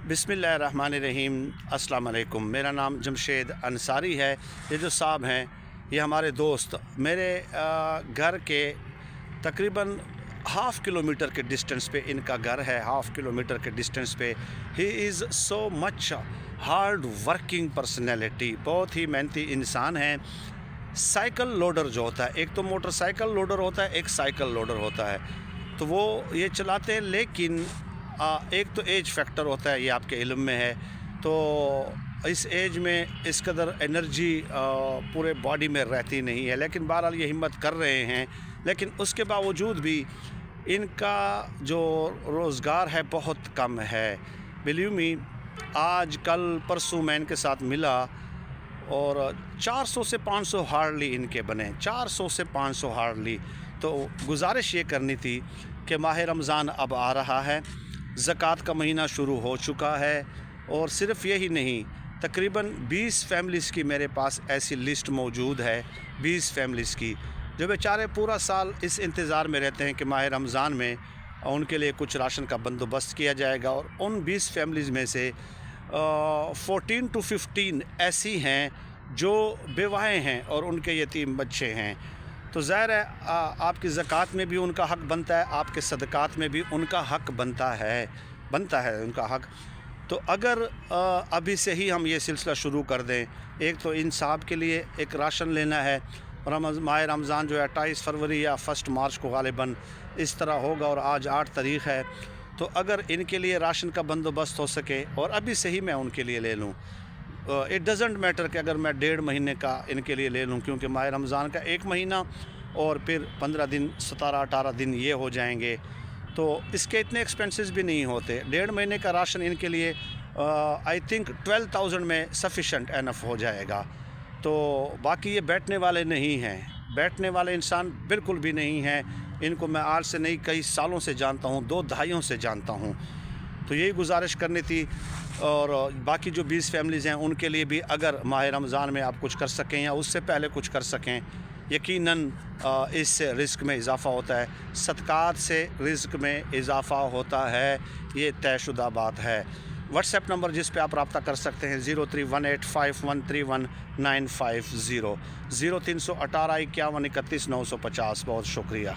बिस्मिल्लाहिर्रहमानिर्रहीम। अस्सलाम वालेकुम। मेरा नाम जमशेद अंसारी है। ये जो साहब हैं ये हमारे दोस्त, मेरे घर के तकरीबन हाफ़ किलोमीटर के डिस्टेंस पे इनका घर है। हाफ़ किलोमीटर के डिस्टेंस पे he is so much hard working personality, बहुत ही मेहनती इंसान हैं। साइकिल लोडर जो होता है, एक तो मोटरसाइकिल लोडर होता है, एक साइकिल लोडर होता है, तो वो ये चलाते हैं। लेकिन एक तो एज फैक्टर होता है, ये आपके इल्म में है। तो इस एज में इस कदर एनर्जी पूरे बॉडी में रहती नहीं है, लेकिन बहरहाल ये हिम्मत कर रहे हैं। लेकिन उसके बावजूद भी इनका जो रोज़गार है बहुत कम है। बिलीव मी, आज कल परसों मैं इनके साथ मिला और 400 से 500 हार्डली इनके बने, 400 से 500 हार्डली। तो गुजारिश ये करनी थी कि माह रमज़ान अब आ रहा है, ज़कात का महीना शुरू हो चुका है, और सिर्फ़ यही नहीं, तकरीबन 20 फैमिलीज़ की मेरे पास ऐसी लिस्ट मौजूद है, 20 फैमिलीज़ की, जो बेचारे पूरा साल इस इंतज़ार में रहते हैं कि माह रमज़ान में उनके लिए कुछ राशन का बंदोबस्त किया जाएगा। और उन 20 फैमिलीज़ में से 14 to 15 ऐसी हैं जो बेवाएँ हैं और उनके यतीम बच्चे हैं। तो ज़ाहिर है आपकी ज़कात में भी उनका हक़ बनता है, आपके सदक़ात में भी उनका हक़ बनता है उनका हक़। तो अगर अभी से ही हम ये सिलसिला शुरू कर दें, एक तो इन साहब के लिए एक राशन लेना है। माह रमज़ान जो है 28 फरवरी या 1 मार्च को ग़ालिबन इस तरह होगा, और आज 8 तारीख़ है। तो अगर इनके लिए राशन का बंदोबस्त हो सके और अभी से ही मैं उनके लिए ले लूँ, इट डज़न्ट मैटर कि अगर मैं 1.5 महीने का इनके लिए ले लूँ, क्योंकि माह रमज़ान का 1 महीना और फिर 15 दिन 17-18 दिन ये हो जाएंगे, तो इसके इतने एक्सपेंसेस भी नहीं होते। 1.5 महीने का राशन इनके लिए आई थिंक 12,000 में सफिशेंट एनफ हो जाएगा। तो बाकी ये बैठने वाले नहीं हैं, बैठने वाले इंसान बिल्कुल भी नहीं हैं। इनको मैं आज से नहीं, कई सालों से जानता हूँ, 2 दहाइयों से जानता हूँ। तो यही गुजारिश करनी थी। और बाकी जो 20 फैमिलीज़ हैं उनके लिए भी अगर माह रमज़ान में आप कुछ कर सकें या उससे पहले कुछ कर सकें, यकीनन इससे रिस्क में इजाफ़ा होता है, सदक़ात से रिस्क में इजाफ़ा होता है, ये तयशुदा बात है। व्हाट्सएप नंबर जिस पे आप रब्ता कर सकते हैं 03185131 950, 0318 51 31 950। बहुत शुक्रिया।